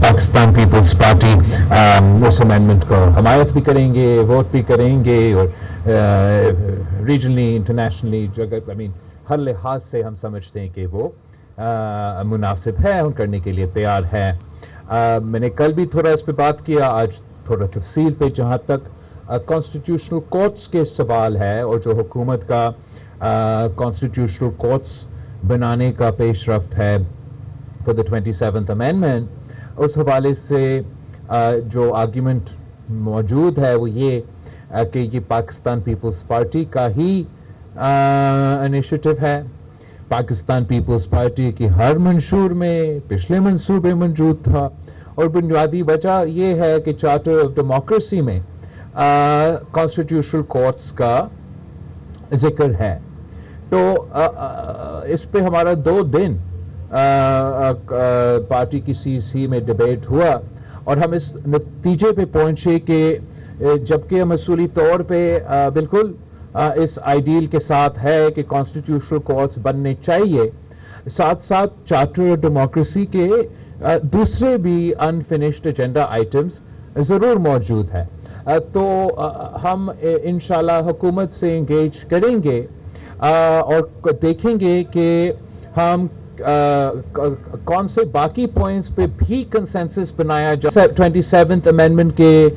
Pakistan peoples party उस amendment को हमायत भी करेंगे, वोट भी करेंगे और रीजनली इंटरनेशनली जगह हर लिहाज से हम समझते हैं कि वो मुनासिब है और करने के लिए तैयार है। मैंने कल भी थोड़ा इस पे बात किया, आज थोड़ा तफसील पे जहाँ तक कॉन्स्टिट्यूशनल कोर्ट्स के सवाल है और जो हुकूमत का कॉन्स्टिट्यूशनल कोर्ट्स बनाने का पेश रफ्त है फॉर द 27th अमेंडमेंट, उस हवाले से जो आर्ग्यूमेंट मौजूद है वो ये कि ये पाकिस्तान पीपल्स पार्टी का ही इनिशिएटिव है। पाकिस्तान पीपल्स पार्टी की हर मंशूर में पिछले मंसूबे मौजूद था और बुनियादी वजह ये है कि चार्टर ऑफ डेमोक्रेसी में कॉन्स्टिट्यूशनल कोर्ट्स का जिक्र है। तो इस पे हमारा 2 दिन पार्टी की सीसी में डिबेट हुआ और हम इस नतीजे पे पहुंचे कि जबकि मसूली तौर पे बिल्कुल इस आइडियल के साथ है कि कॉन्स्टिट्यूशनल कोर्ट्स बनने चाहिए, साथ साथ चार्टर ऑफ डेमोक्रेसी के दूसरे भी अनफिनिश्ड एजेंडा आइटम्स ज़रूर मौजूद है। तो हम इंशाल्लाह हुकूमत से इंगेज करेंगे और देखेंगे कि हम कौन से बाकी पॉइंट्स पे भी कंसेंसस बनाया जाए। 27th अमेंडमेंट के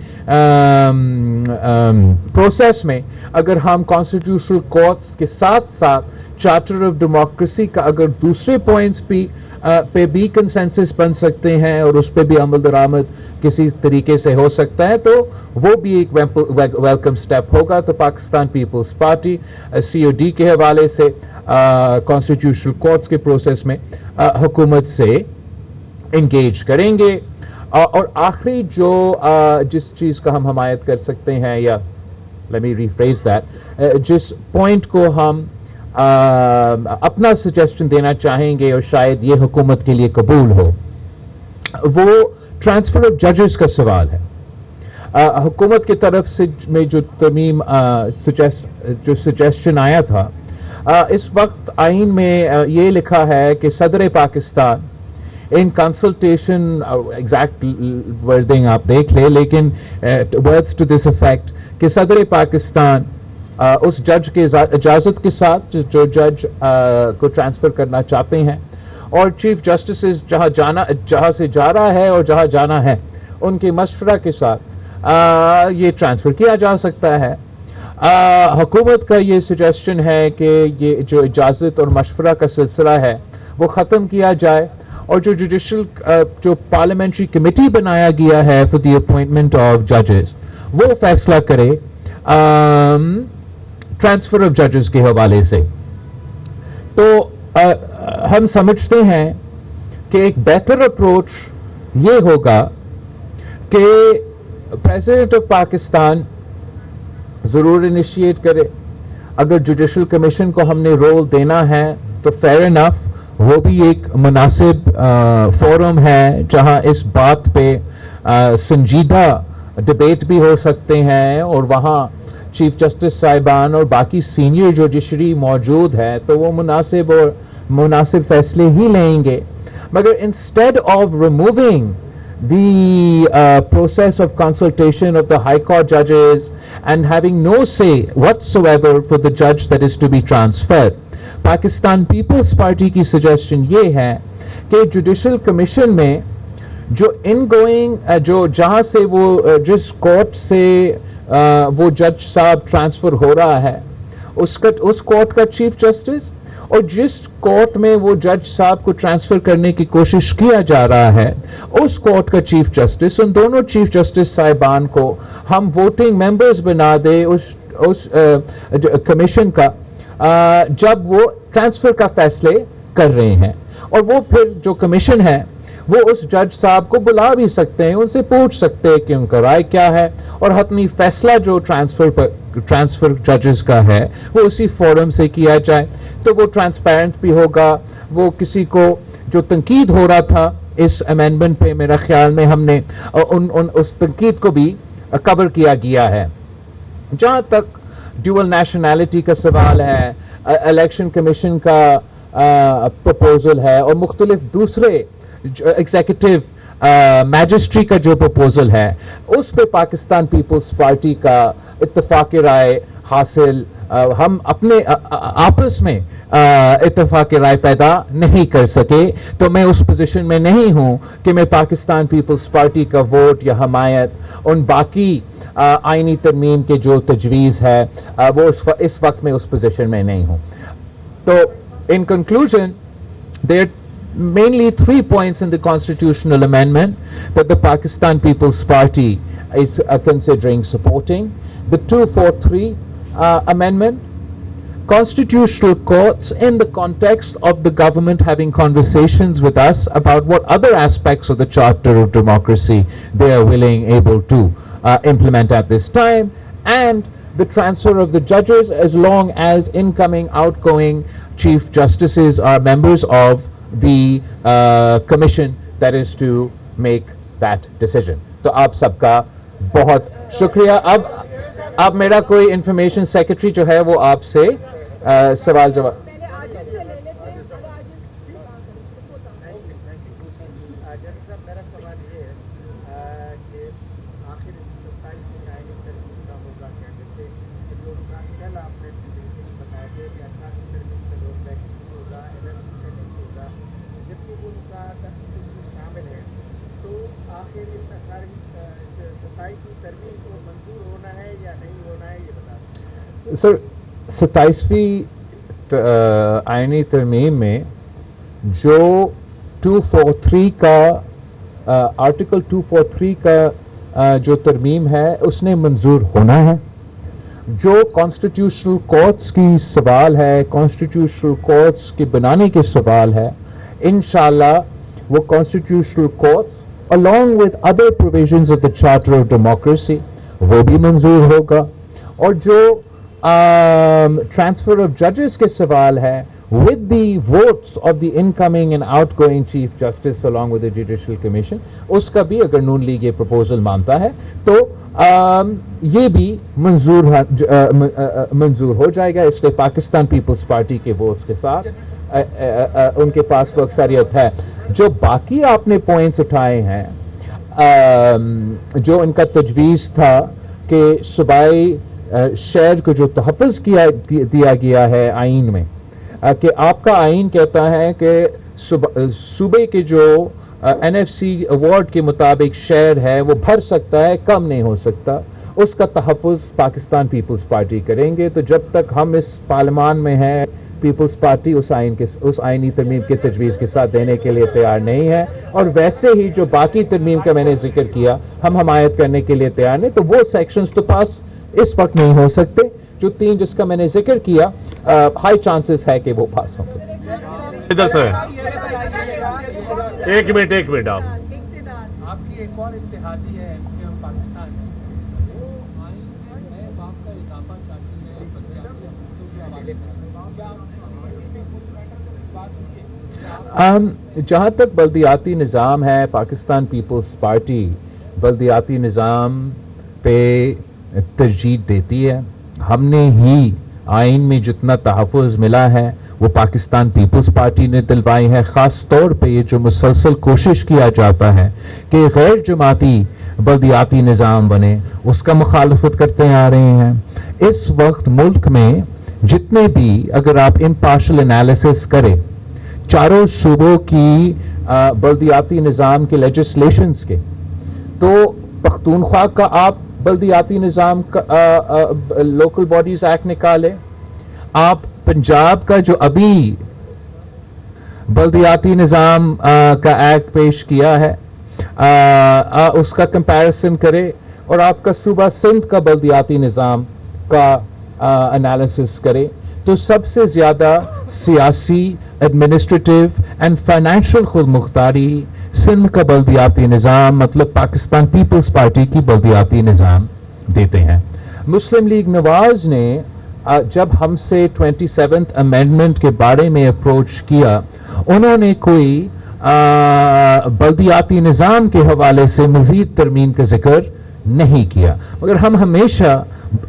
प्रोसेस में अगर हम कॉन्स्टिट्यूशनल कोर्ट्स के साथ साथ चार्टर ऑफ डेमोक्रेसी का अगर दूसरे पॉइंट्स पे भी कंसेंसस बन सकते हैं और उस पे भी अमल दरामद किसी तरीके से हो सकता है, तो वो भी एक वेलकम स्टेप होगा। तो पाकिस्तान पीपल्स पार्टी COD के हवाले से कॉन्स्टिट्यूशनल कोर्ट्स के प्रोसेस में हुकूमत से इंगेज करेंगे। और आखिरी जो जिस चीज़ का हम हमायत कर सकते हैं, या लेट मी रीफ्रेज दैट, जिस पॉइंट को हम अपना सजेशन देना चाहेंगे और शायद ये हुकूमत के लिए कबूल हो, वो ट्रांसफर ऑफ जजेस का सवाल है। हुकूमत की तरफ से में जो तमीम जो सजेशन आया था, इस वक्त आइन में ये लिखा है कि सदर Pakistan in consultation, exact wording आप देख ले, लेकिन वर्ड्स टू दिस इफेक्ट कि सदर पाकिस्तान उस जज के इजाजत के साथ जो जज को ट्रांसफर करना चाहते हैं और चीफ जस्टिस जहां से जा रहा है और जहां जाना है उनके मशवरा के साथ ये ट्रांसफर किया जा सकता है। हुकूमत का ये सजेशन है कि ये जो इजाजत और मशवरा का सिलसिला है वो ख़त्म किया जाए और जो जुडिशल जो पार्लियामेंट्री कमेटी बनाया गया है फॉर द अपॉइंटमेंट ऑफ जजेस, वो फैसला करे ट्रांसफर ऑफ जजेस के हवाले से। तो हम समझते हैं कि एक बेहतर अप्रोच ये होगा कि प्रेसिडेंट ऑफ पाकिस्तान जरूर इनिशिएट करे। अगर जुडिशल कमीशन को हमने रोल देना है तो फेयर इनफ, वो भी एक मुनासिब फोरम है जहां इस बात पे संजीदा डिबेट भी हो सकते हैं और वहां चीफ जस्टिस साहिबान और बाकी सीनियर जुडिशरी मौजूद है, तो वो मुनासिब फैसले ही लेंगे। मगर instead of removing the process of consultation of the High Court judges and having no say whatsoever for the judge that is to be transferred, Pakistan People's Party की suggestion ये है कि Judicial Commission में जो इनगोइंग जो जहाँ से वो जिस कोर्ट से वो जज साहब ट्रांसफर हो रहा है उस कोर्ट का चीफ जस्टिस और जिस कोर्ट में वो जज साहब को ट्रांसफर करने की कोशिश किया जा रहा है उस कोर्ट का चीफ जस्टिस, उन दोनों चीफ जस्टिस साहिबान को हम वोटिंग मेंबर्स बना दे उस कमीशन का जब वो ट्रांसफर का फैसले कर रहे हैं। और वो फिर जो कमीशन है वो उस जज साहब को बुला भी सकते हैं, उनसे पूछ सकते हैं कि उनका राय क्या है और हतमी फैसला जो ट्रांसफर जजेस का है वो उसी फोरम से किया जाए। तो वो ट्रांसपेरेंट भी होगा। वो किसी को जो तनकीद हो रहा था इस अमेंडमेंट पे, मेरा ख्याल में हमने उस तनकीद को भी कवर किया गया है। जहां तक ड्यूअल नेशनैलिटी का सवाल है, इलेक्शन कमीशन का प्रपोजल है और मुख्तलिफ दूसरे एग्जीक्यूटिव मैजिस्ट्री का जो प्रपोजल है उस पे पाकिस्तान पीपल्स पार्टी का इत्तेफाक राय हासिल हम अपने आपस में इत्तेफाक राय पैदा नहीं कर सके, तो मैं उस पोजीशन में नहीं हूं कि मैं पाकिस्तान पीपल्स पार्टी का वोट या हमायत उन बाकी आईनी तरमीम के जो तजवीज़ है वो इस वक्त में उस पोजीशन में नहीं हूं. तो in conclusion there mainly 3 points in the constitutional amendment that the Pakistan People's Party is considering supporting. The 243 amendment, constitutional courts in the context of the government having conversations with us about what other aspects of the Charter of Democracy they are able to implement at this time, and the transfer of the judges as long as incoming, outgoing chief justices are members of the commission that is to make that decision. तो आप सबका बहुत शुक्रिया. अब मेरा कोई information secretary जो है वो आपसे सवाल जवाब. सर 27वीं आईनी तरमीम में जो 243 का आर्टिकल 243 का जो तरमीम है उसने मंजूर होना है. जो कॉन्स्टिट्यूशनल कोर्ट्स की सवाल है, कॉन्स्टिट्यूशनल कोर्ट्स के बनाने के सवाल है, इंशाल्लाह वो constitutional courts along with other provisions of the Charter of Democracy वो भी मंजूर होगा. और जो transfer of judges के सवाल है with the votes of the incoming and outgoing chief justice along with the judicial commission, उसका भी अगर नून लीग ये प्रपोजल मानता है तो ये भी मंजूर हो जाएगा. इसलिए पाकिस्तान पीपल्स पार्टी के वोट्स के साथ उनके पास वो अक्सरियत है. जो बाकी आपने पॉइंट्स उठाए हैं, जो इनका तजवीज़ था कि सूबाई शहर को जो तहफ़्फ़ुज़ दिया गया है आइन में, कि आपका आइन कहता है कि सूबे के जो NFC अवार्ड के मुताबिक शहर है वो भर सकता है, कम नहीं हो सकता. उसका तहफ़्फ़ुज़ पाकिस्तान पीपल्स पार्टी करेंगे. तो जब तक हम इस पार्लियामान में हैं, पीपल्स पार्टी उस आइनी तरमीम के तजवीज़ के साथ देने के लिए तैयार नहीं है. और वैसे ही जो बाकी तरमीम का मैंने जिक्र किया हम हमायत करने के लिए तैयार नहीं. तो वो सेक्शंस तो पास इस वक्त नहीं हो सकते. जो 3 जिसका मैंने जिक्र किया हाई चांसेस है कि वो पास होंगे. इधर से एक मिनट आप आपकी एक और इत्तेहादी है एमके और पाकिस्तान में, वो आइन में नए बाप का इजाफा चाहती है बदलियाती हुकूमतों के हवाले से. क्या आपने किसी पे उस मैटर पर बात की है? जहाँ तक बल्दियाती निज़ाम है, पाकिस्तान पीपल्स पार्टी बल्दियाती निज़ाम पे तरजीह देती है. हमने ही आइन में जितना तहफ़्फ़ुज़ मिला है वो पाकिस्तान पीपल्स पार्टी ने दिलवाई है. ख़ास तौर पे ये जो मुसलसल कोशिश किया जाता है कि गैर जमाती बल्दियाती निज़ाम बने, उसका मुखालफत करते आ रहे हैं. इस वक्त मुल्क में जितने भी, अगर आप इम्पार्शल एनालिसिस करें चारों सूबों की बल्दियाती निज़ाम के लेजिस्लेशंस के, तो पख्तूनख्वा का आप बल्दियाती निज़ाम का लोकल बॉडीज एक्ट निकाले, आप पंजाब का जो अभी बल्दियाती निज़ाम का एक्ट पेश किया है उसका कंपैरिजन करें, और आपका सूबा सिंध का बल्दियाती निज़ाम का एनालिसिस करें, तो सबसे ज़्यादा सियासी, एडमिनिस्ट्रेटिव एंड फाइनेंशियल खुद मुख्तारी सिंध का बल्दियाती निज़ाम, मतलब पाकिस्तान पीपल्स पार्टी की बल्दियाती निज़ाम देते हैं. मुस्लिम लीग नवाज ने जब हमसे 27th अमेंडमेंट के बारे में अप्रोच किया, उन्होंने कोई बल्दियाती निज़ाम के हवाले से मजीद तरमीम का जिक्र नहीं किया. मगर हम हमेशा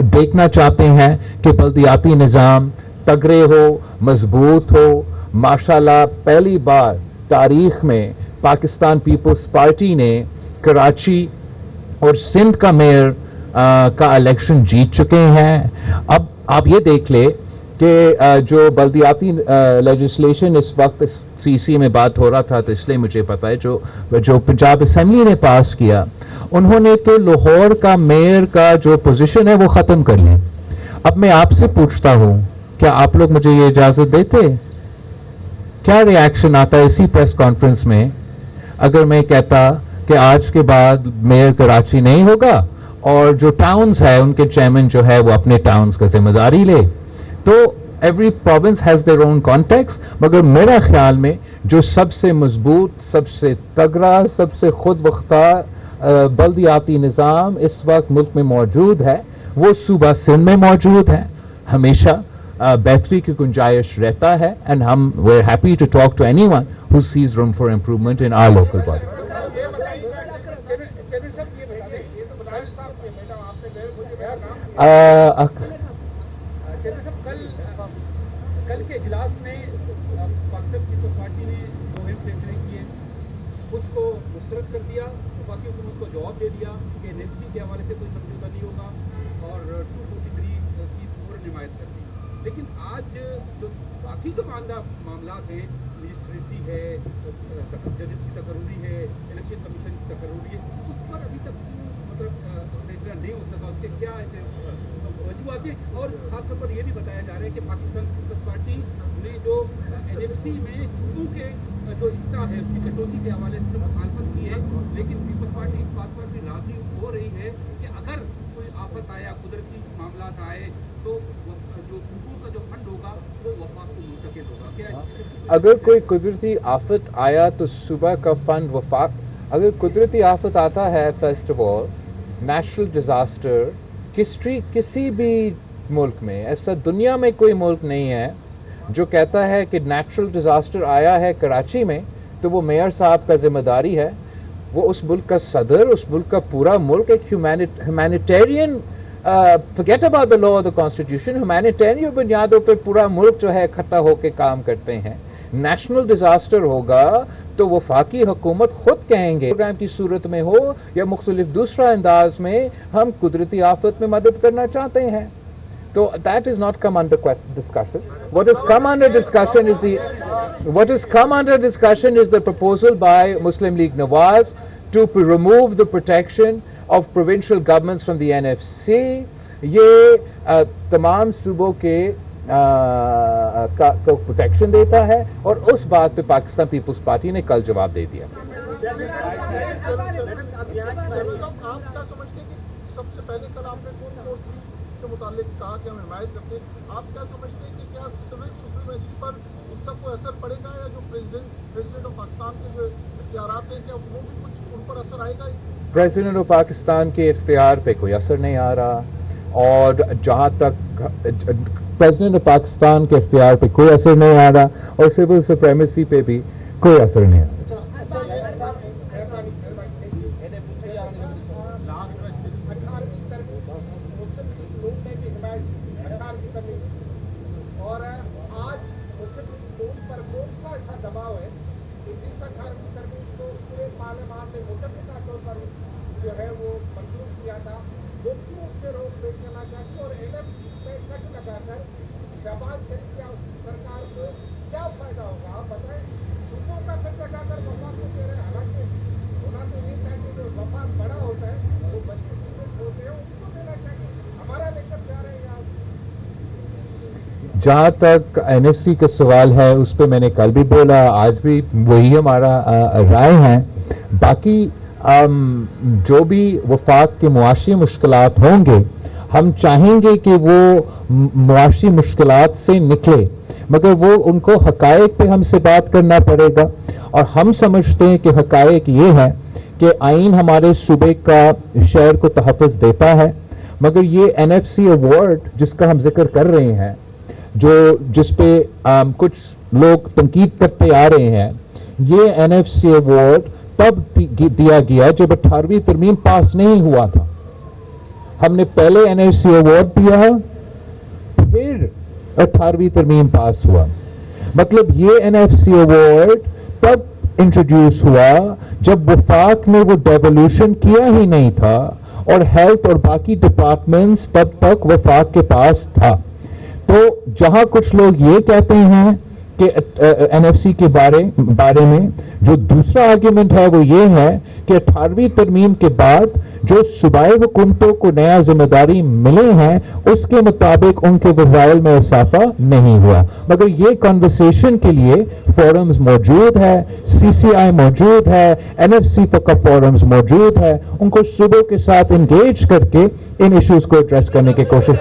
देखना चाहते हैं कि बल्दियाती निज़ाम तगड़े हो, मजबूत हो. माशाल्लाह पहली बार तारीख में पाकिस्तान पीपल्स पार्टी ने कराची और सिंध का मेयर का इलेक्शन जीत चुके हैं। अब आप ये देख ले कि जो बल्दियाती लेजिस्लेशन इस वक्त सीसी में बात हो रहा था, तो इसलिए मुझे पता है जो पंजाब असेंबली ने पास किया, उन्होंने तो लाहौर का मेयर का जो पोजीशन है वो खत्म कर ली। अब मैं आपसे पूछता हूं, क्या आप लोग मुझे ये इजाजत देते? क्या रिएक्शन आता है इसी प्रेस कॉन्फ्रेंस में अगर मैं कहता कि आज के बाद मेयर कराची नहीं होगा और जो टाउन्स है उनके चेयरमैन जो है वो अपने टाउन्स का जिम्मेदारी ले? तो every province has their own context, मगर मेरा ख्याल में जो सबसे मजबूत, सबसे तगड़ा, सबसे खुद मुख्तार बल्दियाती निज़ाम इस वक्त मुल्क में मौजूद है वो सूबा सिंध में मौजूद है। हमेशा बेहतरी की गुंजाइश रहता है, एंड हम we are happy to talk to anyone who sees room for improvement in our local body. कल के इजलास में पाकिस्तान पीपल्स पार्टी ने दो अहम फैसले किए, कुछ को मुस्तरद कर दिया, बाकी हुकूमत को जवाब दे दिया कि एनएससी के हवाले से कोई समझौता नहीं होगा, और 243 की पूर्ण हिमायत कर दी। लेकिन आज जो बाकी जो मामला हैं, रजिस्ट्रेसी है, जजेस की तकर्री है, इलेक्शन कमीशन की तकर्री है, उस पर अभी तक मतलब फैसला नहीं हो सका। उसके क्या ऐसे वजूहत है? और खासतौर पर यह भी बताया जा रहा है कि पाकिस्तान पीपल्स पार्टी ने जो एनएफसी में हिंदू के जो हिस्सा है उसकी कटौती के हवाले से मुखालफत की है, लेकिन पीपल्स पार्टी इस बात पर भी राजी हो रही है कि अगर कोई आफत आया, कुदरती मामला आए, तो जो हुकूक का जो फंड होगा वो वफाक को मुंतकिल होगा। क्या अगर कोई कुदरती आफत आया तो सुबह का फंड वफाक, अगर कुदरती आफत आता है, first of all national disaster, किसी भी मुल्क में, ऐसा दुनिया में कोई मुल्क नहीं है जो कहता है कि नेचुरल डिजास्टर आया है कराची में तो वो मेयर साहब का जिम्मेदारी है। वो उस मुल्क का सदर, उस मुल्क का पूरा मुल्क एक humanitarian, forget about the law of the constitution, humanitarian बुनियादों पर पूरा मुल्क जो है इकट्ठा होकर काम करते हैं। नेशनल डिजास्टर होगा तो वफाकी हुकूमत खुद कहेंगे प्रोग्राम की सूरत में हो या मुख्तलिफ दूसरा अंदाज में हम कुदरती आफत में मदद करना चाहते हैं। तो that is not come under discussion. What has come under discussion is the proposal by Muslim League Nawaz to remove the protection of provincial governments from the NFC. ये तमाम सूबों के को प्रोटेक्शन देता है, और उस बात पे पाकिस्तान पीपल्स पार्टी ने कल जवाब दे दिया। सबसे पहले कल आपने से मुतालिक कहा कि हम हिमायत करते हैं, आप क्या समझते हैं कि क्या सिविल सुप्रीमेसी पर इसका कोई असर पड़ेगा, या जो प्रेसिडेंट ऑफ पाकिस्तान के जो इख्तियारात हैं क्या वो भी कुछ उन पर असर आएगा? प्रेसिडेंट ऑफ पाकिस्तान के इख्तियार पे कोई असर नहीं आ रहा, और जहां तक प्रेसिडेंट ऑफ पाकिस्तान के इख्तियार पे कोई असर नहीं आ रहा, और सिविल सुप्रीमेसी पे भी कोई असर नहीं आ रहा। और आज मुस्लिम लीग पर कौन सा ऐसा दबाव है कि जिस 18वीं तरमीम को पूरे पार्लियामान में मुतफ़िक़ा तौर पर जो है वो मंजूर किया था, वो क्यों उससे रोक देना चाहती है, और एनएफसी पे कट लगाकर शहबाज शरीफ या उसकी सरकार को क्या फायदा होगा? आप बताएं। सूबों का कट लगाकर वफाक को कह रहे हैं, हालांकि होना तो ये चाहिए जो वफाक बड़ा होता है वो बच्चे स्टूडेंट्स होते हैं उनको देना चाहिए, हमारा लेकर जा रहे हैं यहाँ। जहां तक एनएफसी का सवाल है उस पर मैंने कल भी बोला, आज भी वही हमारा राय है। बाकी जो भी वफाक के मुआशी मुश्किलात होंगे, हम चाहेंगे कि वो मुआशी मुश्किलात से निकले, मगर वो उनको हकायक पे हमसे बात करना पड़ेगा। और हम समझते हैं कि हकायक ये है कि आइन हमारे सूबे का शहर को तहफ़्फ़ुज़ देता है, मगर ये एनएफसी अवार्ड जिसका हम जिक्र कर रहे हैं, जिस पे कुछ लोग तनकीद करते आ रहे हैं, ये एनएफसी अवार्ड तब दिया गया जब 18वीं तरमीम पास नहीं हुआ था। हमने पहले एनएफसी अवार्ड दिया, फिर 18वीं तरमीम पास हुआ। मतलब ये एनएफसी अवार्ड तब इंट्रोड्यूस हुआ जब वफाक ने वो डेवोल्यूशन किया ही नहीं था और हेल्थ और बाकी डिपार्टमेंट्स तब तक वफाक के पास था। तो जहां कुछ लोग ये कहते हैं कि एनएफसी के बारे में जो दूसरा आर्ग्यूमेंट है वो ये है कि 18वीं तरमीम के बाद जो सूबाई हुकूमतों को नया जिम्मेदारी मिले हैं उसके मुताबिक उनके वज़ाइल में इजाफा नहीं हुआ, मगर ये कन्वर्सेशन के लिए फोरम्स मौजूद है, सीसीआई मौजूद है, एनएफसी का फोरम्स मौजूद है, उनको सूबों के साथ इंगेज करके इन इश्यूज को एड्रेस करने की कोशिश।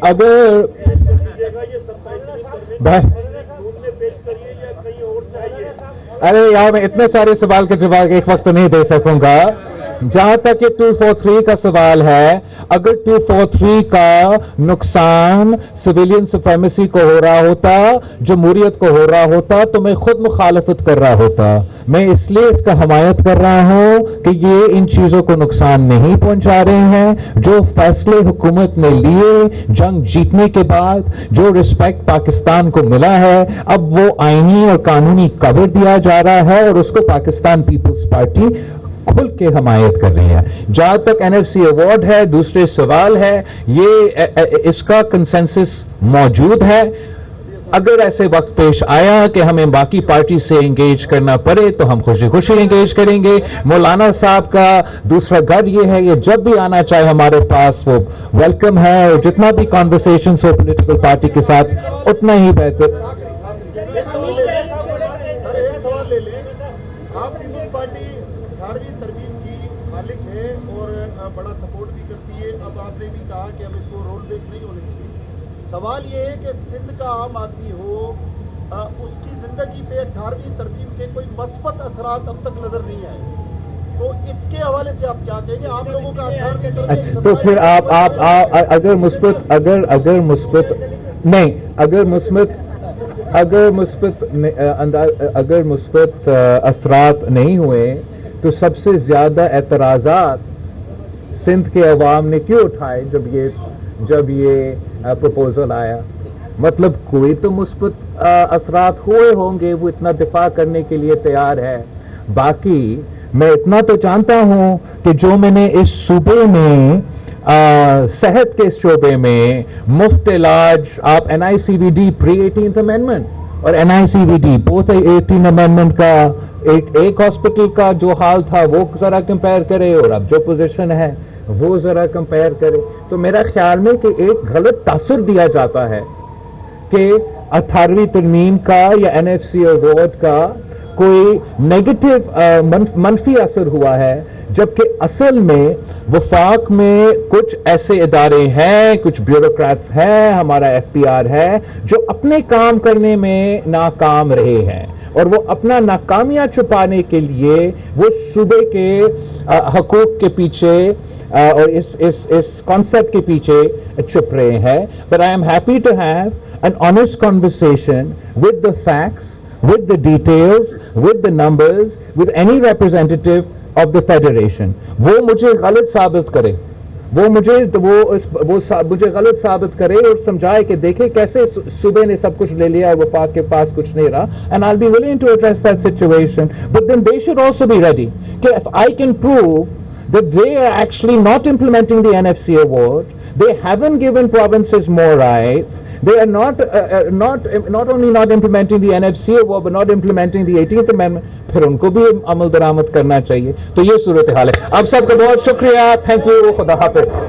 अगर अरे यार मैं इतने सारे सवाल के जवाब एक वक्त तो नहीं दे सकूंगा। जहां तक ये 243 का सवाल है, अगर 243 का नुकसान सिविलियन सुप्रीमेसी को हो रहा होता, जमहूरियत को हो रहा होता, तो मैं खुद मुखालफत कर रहा होता। मैं इसलिए इसका हमायत कर रहा हूं कि ये इन चीजों को नुकसान नहीं पहुंचा रहे हैं। जो फैसले हुकूमत ने लिए जंग जीतने के बाद, जो रिस्पेक्ट पाकिस्तान को मिला है, अब वो आईनी और कानूनी कवर दिया जा रहा है और उसको पाकिस्तान पीपल्स पार्टी खुल के हमायत कर रही है। जहां तक एनएफसी अवार्ड है, दूसरे सवाल है, ये इसका कंसेंसस मौजूद है। अगर ऐसे वक्त पेश आया कि हमें बाकी पार्टी से एंगेज करना पड़े तो हम खुशी खुशी एंगेज करेंगे। मौलाना साहब का दूसरा घर ये है, ये जब भी आना चाहे हमारे पास वो वेलकम है, और जितना भी कॉन्वर्सेशन हो पॉलिटिकल पार्टी के साथ उतना ही बेहतर। पार्टी 18वीं तरमीम की मालिक है और बड़ा सपोर्ट भी करती है। अब आपने भी कहा कि हम इसको रोल बैक नहीं होने देंगे। सवाल ये है कि सिंध का आम आदमी हो, उसकी जिंदगी पे 18वीं तरमीम के कोई मस्बत असरात अब तक नजर नहीं आए, तो इसके हवाले से आप क्या कहेंगे? आप लोगों का 18वीं तरमीम। अच्छा, तो फिर आप अगर मुस्बत अगर मुस्बत असरात नहीं हुए तो सबसे ज्यादा एतराजात सिंध के अवाम ने क्यों उठाए जब ये प्रपोजल आया? मतलब कोई तो मुस्बत असरात हुए होंगे, वो इतना दिफा करने के लिए तैयार है। बाकी मैं इतना तो जानता हूं कि जो मैंने इस सूबे में सेहत के शोबे में मुफ्त इलाज, आप NICVD प्री 18th अमेंडमेंट और NICVD बोथ 18th अमेंडमेंट का एक हॉस्पिटल का जो हाल था वो जरा कंपेयर करे और अब जो पोजीशन है वो जरा कंपेयर करे। तो मेरा ख्याल में कि एक गलत तासुर दिया जाता है कि 18वीं तरमीम का या NFC अवार्ड का कोई नेगेटिव मनफी असर हुआ है, जबकि असल में वफाक में कुछ ऐसे इदारे हैं, कुछ ब्यूरोक्रेट्स हैं, हमारा FPR है, जो अपने काम करने में नाकाम रहे हैं और वो अपना नाकामियां छुपाने के लिए वो सूबे के हकूक के पीछे और इस कॉन्सेप्ट के पीछे छुप रहे हैं। But I am happy to have an honest conversation with the facts, with the details, with the numbers, with any representative of the federation। वो मुझे गलत साबित करे, वो मुझे गलत साबित करे और समझाए कि देखे कैसे सूबे ने सब कुछ ले लिया और वफाक के पास कुछ नहीं रहा। And I'll be willing to address that situation, but then they should also be ready कि if I can prove that they are actually not implementing the NFC award, they haven't given provinces more rights, They are not only not implementing the NFCA but not implementing the 18th Amendment. پھر ان کو بھی عمل درآمد کرنا چاہیے. تو یہ صورتحال ہے. آپ سب کا بہت شکریہ. Thank you. خدا حافظ.